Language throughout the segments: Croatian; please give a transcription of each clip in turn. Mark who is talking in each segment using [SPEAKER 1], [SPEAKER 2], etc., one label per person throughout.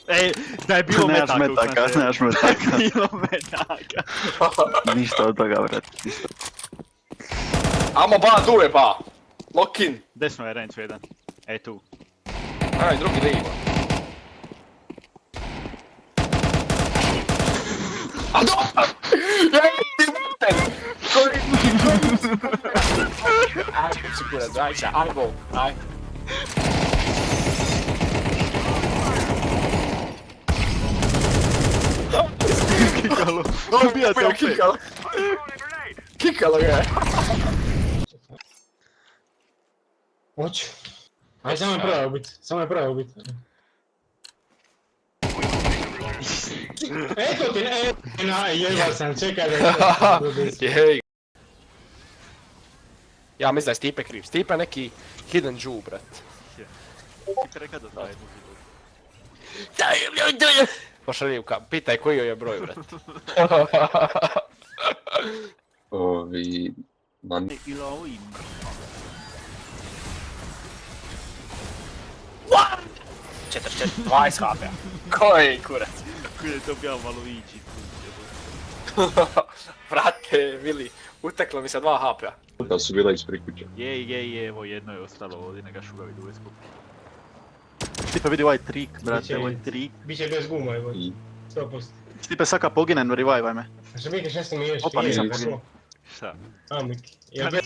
[SPEAKER 1] Ej, da je bilo
[SPEAKER 2] Nemaš
[SPEAKER 1] metaka.
[SPEAKER 2] nemaš metaka.
[SPEAKER 1] Bilo metaka.
[SPEAKER 2] Ništa od toga, brat. Ništa.
[SPEAKER 3] Amo ba, tu je ba! Lock in!
[SPEAKER 1] Desno je Rencu jedan. Ej tu.
[SPEAKER 3] Aj, drugi lijevo. A do! Jej, ti mater! Koji... Aj, kurac, aj bol, aj.
[SPEAKER 1] Kikalo. Ubijate opet.
[SPEAKER 3] Kikalo. Kikalo ga je.
[SPEAKER 4] Hoću. Aj, samo je prva ubit. Samo je prva ubit. Eto ti, jeba sam, čekaj da...
[SPEAKER 3] Jej. Ja mislim da je Stipe kriv. Stipe je neki hidden Jew, brat.
[SPEAKER 1] Stipe rekao da zna jednu
[SPEAKER 3] Daj, pošaljivka, pitaj koji joj je broj, brat.
[SPEAKER 5] Ovi... Man...
[SPEAKER 1] Ili ovo ima.
[SPEAKER 3] 44, 20 HP. Koji kurac?
[SPEAKER 1] Koji je to bio malo ići.
[SPEAKER 3] Brate, Vili, uteklo mi se 2 HP-a.
[SPEAKER 5] Da su bila ispred kuće.
[SPEAKER 1] Je, evo jedno je ostalo ovdje, neka šugavi duve skup. Stipe vidi ovaj trik, brate, ovaj trik.
[SPEAKER 4] Biće bez guma, evo. 100%.
[SPEAKER 2] Stipe saka poginem, revivaj me.
[SPEAKER 4] Znači, Miki, šta si mi još?
[SPEAKER 2] Opa, nisam
[SPEAKER 4] poginuo.
[SPEAKER 1] Šta?
[SPEAKER 4] A, Miki. Ja
[SPEAKER 5] Ne!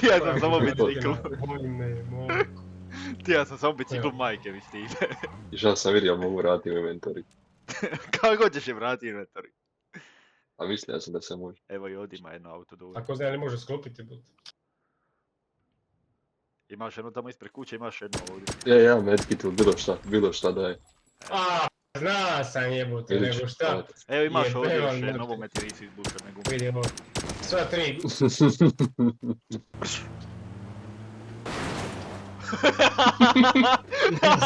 [SPEAKER 1] Ti ja sam samo bicikl.
[SPEAKER 4] Molim me, molim.
[SPEAKER 1] Ti ja sam samo bicikl majke mi Stipe.
[SPEAKER 5] I šta sam vidio, mogu raditi u inventori.
[SPEAKER 1] Kako god ćeš je vratiti inventori.
[SPEAKER 5] A mislio sam da se može.
[SPEAKER 1] Evo i ovdje ima jedno auto duve.
[SPEAKER 4] Ako zna, ne može sklopiti, but.
[SPEAKER 1] Imaš jedno tamo ispred kuće, imaš jedno ovdje.
[SPEAKER 5] Ja, medkit ili bilo šta daje.
[SPEAKER 4] A, zna sam jebote,
[SPEAKER 5] Vidiš,
[SPEAKER 4] nego šta?
[SPEAKER 1] Evo imaš
[SPEAKER 4] Jebe
[SPEAKER 1] ovdje
[SPEAKER 4] vam
[SPEAKER 1] još
[SPEAKER 4] mrtvi.
[SPEAKER 1] novo metirisu izbušene gume.
[SPEAKER 4] Vidimo. Sva 3.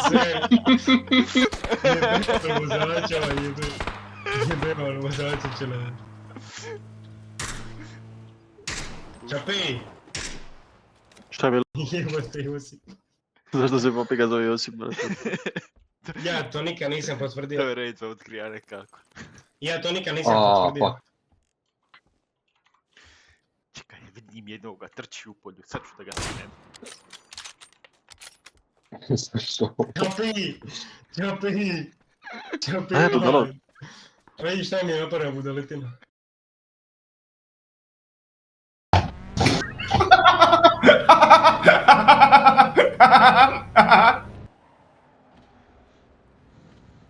[SPEAKER 4] Sve. Jebe vozača, jebe. Jebe vam vozača čele. Čapi!
[SPEAKER 2] Šta je bilo?
[SPEAKER 4] Jebote Josip.
[SPEAKER 2] Zašto se popika zove Josip, brate?
[SPEAKER 4] Ja to nikad nisam
[SPEAKER 1] To
[SPEAKER 4] potvrdio.
[SPEAKER 1] je Rejca otkrija nekako.
[SPEAKER 4] Ja to nikad nisam
[SPEAKER 5] A,
[SPEAKER 4] potvrdio.
[SPEAKER 5] pa.
[SPEAKER 1] Čekaj, vidim jednoga, trči u polju, sad ću da ga skinem.
[SPEAKER 5] Što?
[SPEAKER 4] Čapi! Čapi! Čapi!
[SPEAKER 2] A, eto, dolo.
[SPEAKER 4] Vidiš šta mi je napravio budaletina.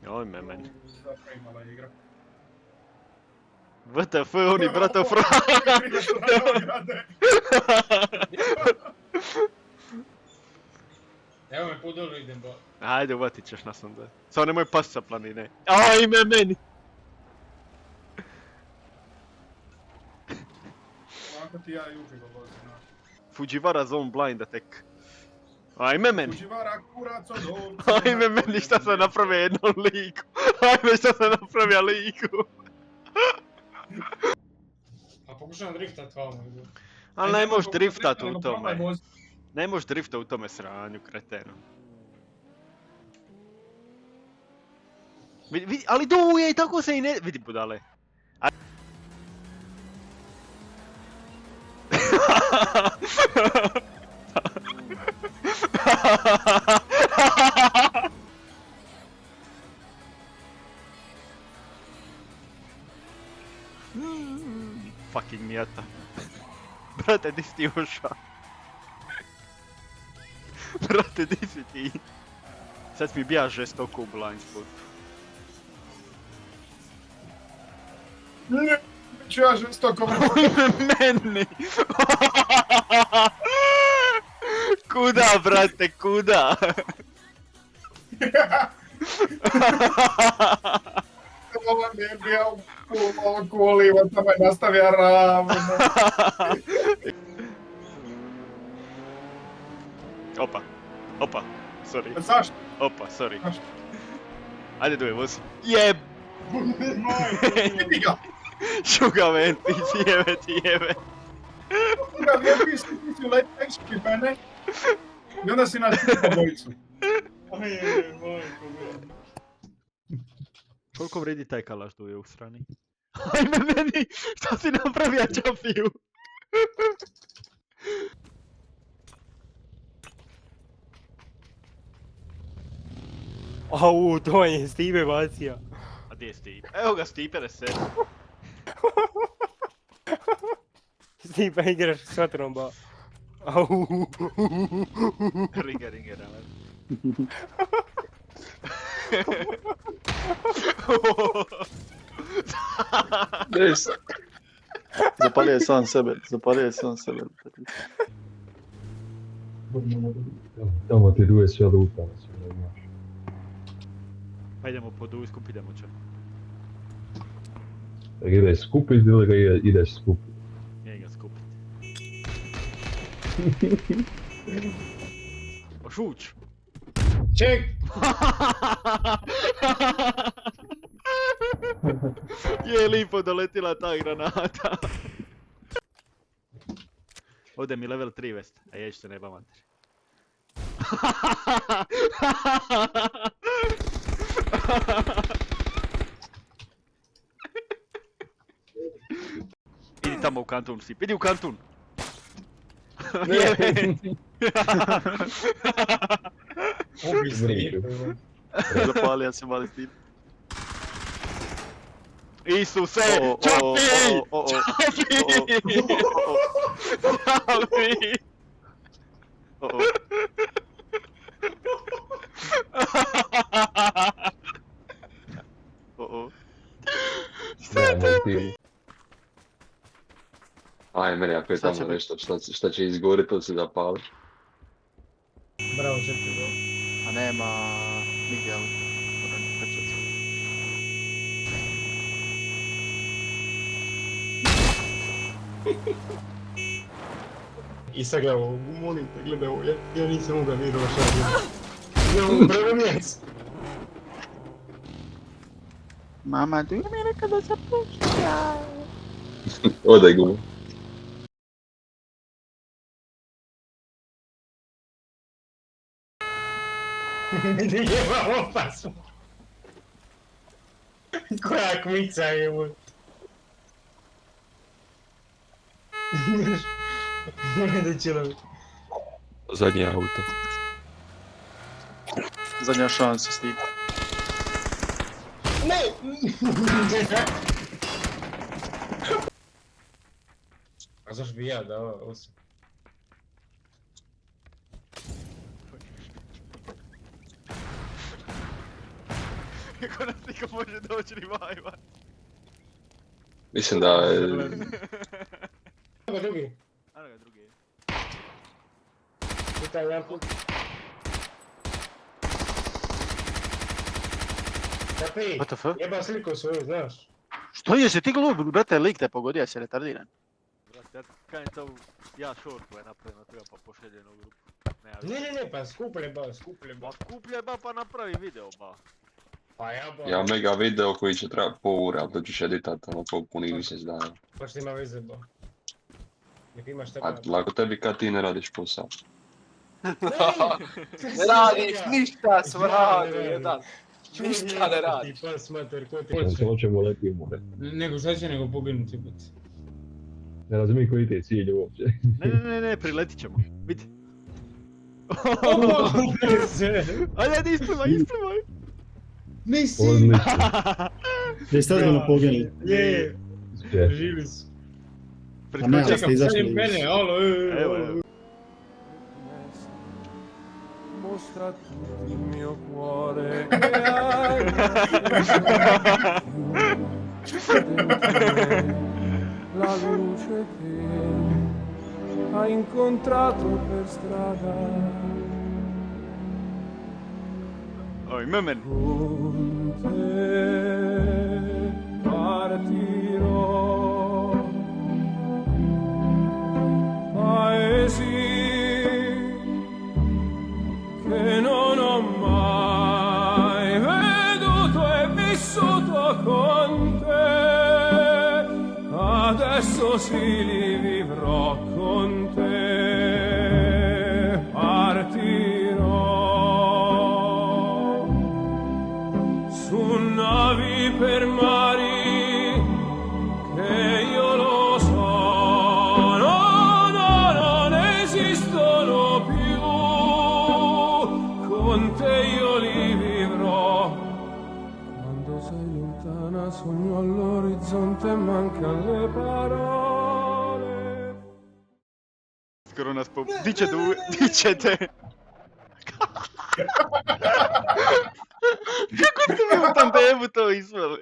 [SPEAKER 1] Oj me meni. WTF, oni brata fra...
[SPEAKER 4] Evo me pudolu idem bo.
[SPEAKER 1] Ajde, uvatit ćeš nas onda. Samo nemoj past sa planine. Ajme meni!
[SPEAKER 6] Ovako ti ja i uživo vozim, znaš.
[SPEAKER 1] Fujiwara zone blinda tek. Ajme meni!
[SPEAKER 6] Fujiwara kurac od ovca.
[SPEAKER 1] Ajme meni šta sam napravio jednom liku. Ajme šta sam napravio liku.
[SPEAKER 4] A pokušavam driftat vamo.
[SPEAKER 1] Ali ne možeš driftat u tome. Ne možeš driftat u tome sranju, kreteno. Vidi, ali duje i tako se i ne... Vidi budale. Fucking mijata. Brate, di si ti ušao? Brate, di si ti? Sad mi bija žestoko u blind spotu.
[SPEAKER 6] Ne, ću ja žestoko
[SPEAKER 1] Meni! Kuda, brate, kuda?
[SPEAKER 6] Ovo mi je bio malo kulivo, tamo je nastavio ravno.
[SPEAKER 1] Opa, sorry.
[SPEAKER 6] Zašto?
[SPEAKER 1] Opa, sorry.
[SPEAKER 6] Zašto?
[SPEAKER 1] Ajde duje, vozi. Jeb!
[SPEAKER 6] Vidi ga!
[SPEAKER 1] Šuga men, ti jebe.
[SPEAKER 6] Ga lijepi si leti ekški mene. I onda si nas tupa bojicu.
[SPEAKER 1] Koliko vredi taj kalaš tu je u strani? Ajme meni, šta si napravio Čafiju?
[SPEAKER 7] Au, to je Steve bacio.
[SPEAKER 1] A gdje je Stipe? Evo ga Stipe da se...
[SPEAKER 7] Steve igraš s vatrom ba. Au.
[SPEAKER 1] Ringer, ali.
[SPEAKER 5] Des.
[SPEAKER 2] Zapalio je sam sebe, zapalio je sam sebe.
[SPEAKER 8] Tamo ti duje sve lupa.
[SPEAKER 1] Pa idemo po duj, skup idemo će.
[SPEAKER 8] Da ga ideš skupit ili ga ideš skupit?
[SPEAKER 1] Nije ga skupit. Ošuć!
[SPEAKER 4] Ček!
[SPEAKER 1] Je lipo doletila ta granata. Ode mi level 3 vest, a jećete neba mater. Idi tamo u kantun, Sip, idi u kantun!
[SPEAKER 4] Ubi Steve.
[SPEAKER 2] Zapalio se mali Steve.
[SPEAKER 1] Isuse!
[SPEAKER 2] O, o,
[SPEAKER 1] Čapi!
[SPEAKER 2] o, o, o,
[SPEAKER 1] Čapi! Čapi!
[SPEAKER 2] o, o. O, o.
[SPEAKER 5] Aj, meni ako je
[SPEAKER 2] Šta će
[SPEAKER 5] tamo
[SPEAKER 2] biti?
[SPEAKER 5] nešto šta će izgorit, to se zapali.
[SPEAKER 4] Bravo, čekaj, bro.
[SPEAKER 2] A nema nigdje auta. Moram trčat se.
[SPEAKER 4] I sad ga ovo, molim te, gledaj ovo, ja nisam mogao vidio šta je bilo. Idemo prvo mjesto.
[SPEAKER 2] Mama, tu mi je rekao da se pušta.
[SPEAKER 5] Odaj gumu.
[SPEAKER 4] Jebamo opasno. Koja kmica je ovo. Da će
[SPEAKER 8] Zadnje auto.
[SPEAKER 2] Zadnja šansa, Steve.
[SPEAKER 4] Ne! A zašto bi ja dao osim?
[SPEAKER 1] Kako nas niko može doći revive-a.
[SPEAKER 5] Mislim da je...
[SPEAKER 4] Evo drugi.
[SPEAKER 1] Ano ga drugi.
[SPEAKER 4] Putaj jedan put. Kapi,
[SPEAKER 2] What the fuck?
[SPEAKER 4] jeba sliku svoju, znaš.
[SPEAKER 2] Što je, si ti glup, brate, lik te pogodio, si retardiran.
[SPEAKER 1] Brate, ja kajem to ja shortu je napravio, treba pa pošeljen u grupu.
[SPEAKER 4] Ne, pa skuplje ba.
[SPEAKER 1] Pa skuplje ba pa napravi video ba.
[SPEAKER 4] Pa ja ba.
[SPEAKER 5] Ja mega video koji će trebati pol ure, ali to ćeš editat ono po punih mjesec dana.
[SPEAKER 4] Pa što ima veze ba. Nek imaš
[SPEAKER 5] A
[SPEAKER 4] tebe.
[SPEAKER 5] lako tebi kad ti ne radiš posao.
[SPEAKER 3] Ne radiš ništa, smradu, jedan. Ništa ne radiš.
[SPEAKER 4] Ti pas mater, ko ti
[SPEAKER 8] Znači, hoćemo leti u more.
[SPEAKER 4] Nego šta će nego poginuti bit.
[SPEAKER 8] Ne razumijem koji ti je cilj uopće.
[SPEAKER 1] Ne, priletit ćemo. Vidi.
[SPEAKER 4] Ovo!
[SPEAKER 1] Ajde, isplivaj!
[SPEAKER 4] Nisi!
[SPEAKER 8] Odlično.
[SPEAKER 9] Gdje ste ozbiljno poginuli?
[SPEAKER 4] Je,
[SPEAKER 8] Uspjeh.
[SPEAKER 4] živi su.
[SPEAKER 9] A ne, ali ste
[SPEAKER 4] Čekam,
[SPEAKER 9] izašli
[SPEAKER 4] šaljem
[SPEAKER 9] iz...
[SPEAKER 4] pene, alo,
[SPEAKER 1] Evo.
[SPEAKER 10] Mostra tutto il mio cuore la luce che ha incontrato per strada
[SPEAKER 1] Oj, memen.
[SPEAKER 10] con te partirò paesi che non ho mai veduto e vissuto con te, adesso sì li vivrò con te, partirò. alle parole.
[SPEAKER 1] Corona dice 2, dice te. Quanto mi ho tanto avuto visto?